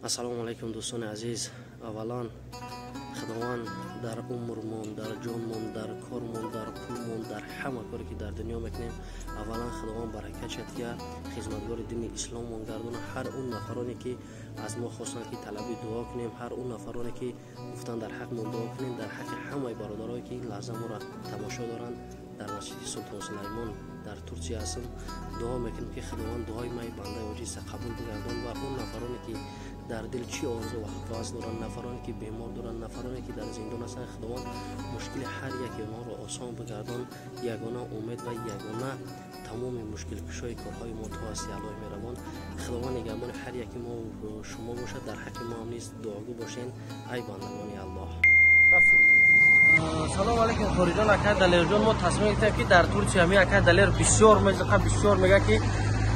السلام علیکم دوستان عزیز. اولا خداوند در عمرمون، در جانمون، در کارمون، در پولمون، در همه کاری که در دنیا میکنیم اولا خداوند برکت شد که خدمتگار دین اسلام مون گردونه. هر اون نفرانی که از ما خواستن که طلبی دعا کنیم، هر اون نفرانی که گفتن در حق مون دعا کنیم، در حق همه برادرایی که این لحظه ما را تماشا دارن در مسجد سلطان سلیمان در ترکیه هستم، دعا میکنیم که خداوند دعای ما بنده عاجز قبول بگردون و اون نفرانی که در دل چی آرزو و هواس دارن، نفرانی که بیمار دارن، نفرانی که در زندان هستن، خداوند مشکل هر یکی اونها رو آسان بگردون. یگانه امید و یگانه تمام مشکل کشای کارهای ما تو هستی الله مهربان. خداوند نگهبان هر یکی ما و شما باشد، در حق ما هم نیست دعاگو باشین ای بندگان الله. سلام علیکم خاریجان. اکا دلیر جان ما تصمیم گرفتیم که در ترکیه می اکا دلیر بسیار میگه که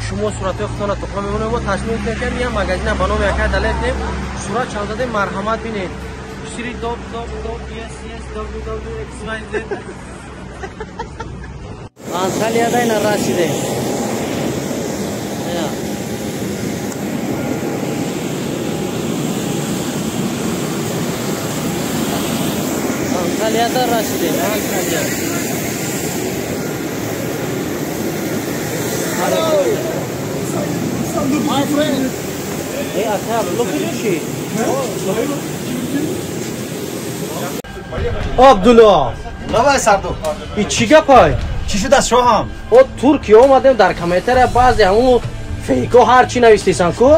شما صورت خودتون تو خود میمونه. ما تصمیم گرفتیم که یه مغازه به نام اکا دلیر دیم صورت چند زده مرحمت بینید سری داب yes www.xyz Antalya'da yine Raşide. Antalya'da Raşide. Antalya. My friend. Hey, Atab, look at this shit. Abdullah. Давай, Сарду. І чига пай? Чи шуда шоҳам? От Туркия омадем дар комментария баъзе ҳамун фейко ҳар чӣ навистисан ку?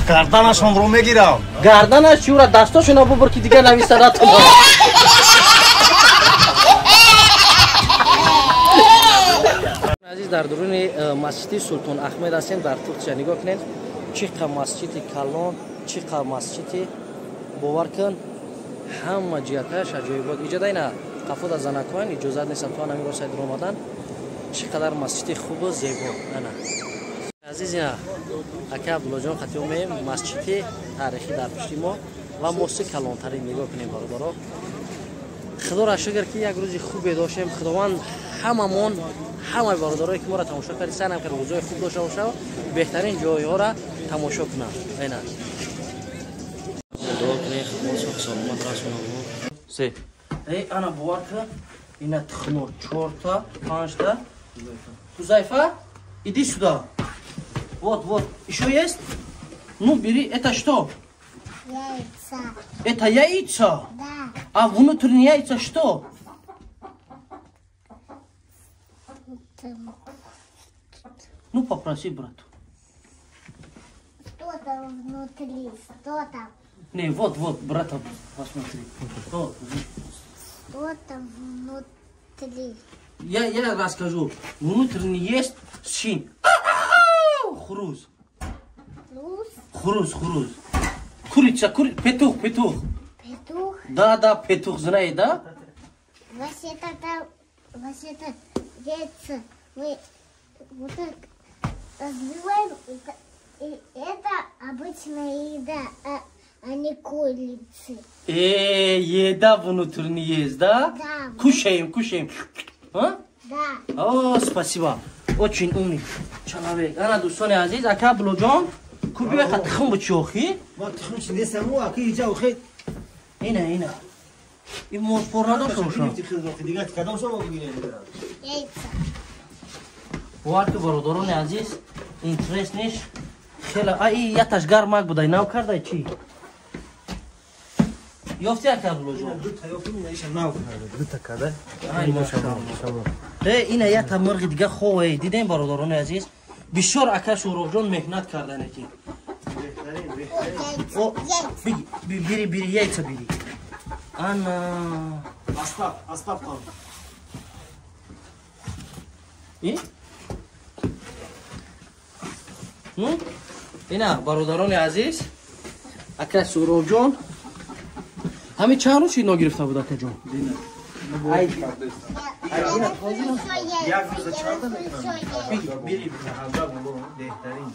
Гарданашонро мегирам. Гарданаш чиура дастошона бубур ки дигар нависта натуна. азиз дар дуруни масҷиди Султон Ахмед ҳастем дар Туркия. нигоҳ кунед чӣ қадр масҷиди калон, чӣ қадр масҷиди бовар кун ҳама ҷиҳаташ аҷоибот. иҷода ина қафода занакоин иҷозат нестан то намиро сайдро омадан. чӣ қадр масҷиди хубу зебо. ана азиз ина ака Абдуллоҷон хатиё меем масҷиди таърихӣ дар пишти мо ва моси калонтарин. нигоҳ кунем бародаро. худоро шукр ки як рӯзи хубе доштем. худованд ҳамамон ҳамаи бародарое ки моро тамошо карди сайнам кард рӯзои хуб дошта боша беҳтарин ҷойҳоро тамошо кунам. ана дуо кунем худосо саломат расонам. се эй ана бовар кун ина тухмо 4 5 Хузайфа иди сюда. Вот еще есть? Ну бери. Это что? Яйца. Это яйца? Да. А внутренние яйца что? Ну попроси брату. Что там внутри? Что там? Не, вот, брата, посмотри. Что там внутри? Я расскажу. Внутренний есть шин. Хруз. Хруз. Курица, петух. Петух? Да, петух, знаешь, да? Вообще-то яйца мы вот так разбиваем. Это обычная еда, а не курицы. Еда внутренний есть, да? Да. Кушаем. А? Да. О, спасибо. Очень умный человек. Ана دوستان عزیز اکا Абдуллоҷон купи ва тухм бучохи. Ва тухм чи десаму аки иҷа охед. Ина. И мо порада шоша. Дигар кадом шомо бигирем. Яйца. Варки бародарони азиз интересниш хела ай яташ гармак будай нав кардай чи? Ёфти ака Абдуллоҷон? Ду та ёфтим иша нав карда. Ду та када. Ай машалло. Ина ята мурғи дига хове дидем бародарони азиз. бисёр ака Шӯроғҷон меҳнат кардан ки. О бири яйца бири. Ана Астав там. Ну ина бародарони азиз ака Шӯроғҷон ҳами чанд рӯз ино гирифта буд акаҷон? Як рӯза чарда мекунам. Бири ҳалда було беҳтарин.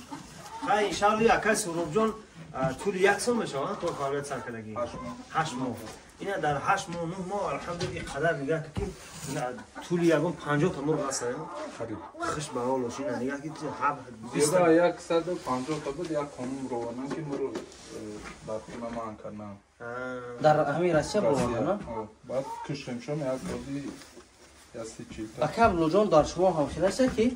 Хай иншалло ака Шӯроғҷон тӯли 1 сол мешавад то фаъолият сар кардагӣ. 8 моҳ. ина дар 8 моҳ 9 моҳ алҳамдулилла қадар нигоҳ ки тӯли ягон 50 та мурғ аст. хиш ба ҳол ошина нигоҳ ки 150 та буд як хонум равонан ки муро تقریبا من کردم. در همین راستی بروانه نه؟ بعد کشیم شما یک بازی یاستی چی؟ اکبر جان در شما هم خلاصه که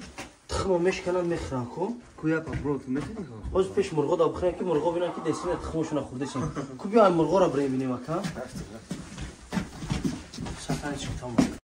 تخم میشکنن میخرن کو کویا پابروت میتونی کو باز پیش مرغ دا بخورن که مرغ ببینن که دستین تخمشون خورده شین کو بیا مرغ را بریم ببینیم اکا سفر چی تمام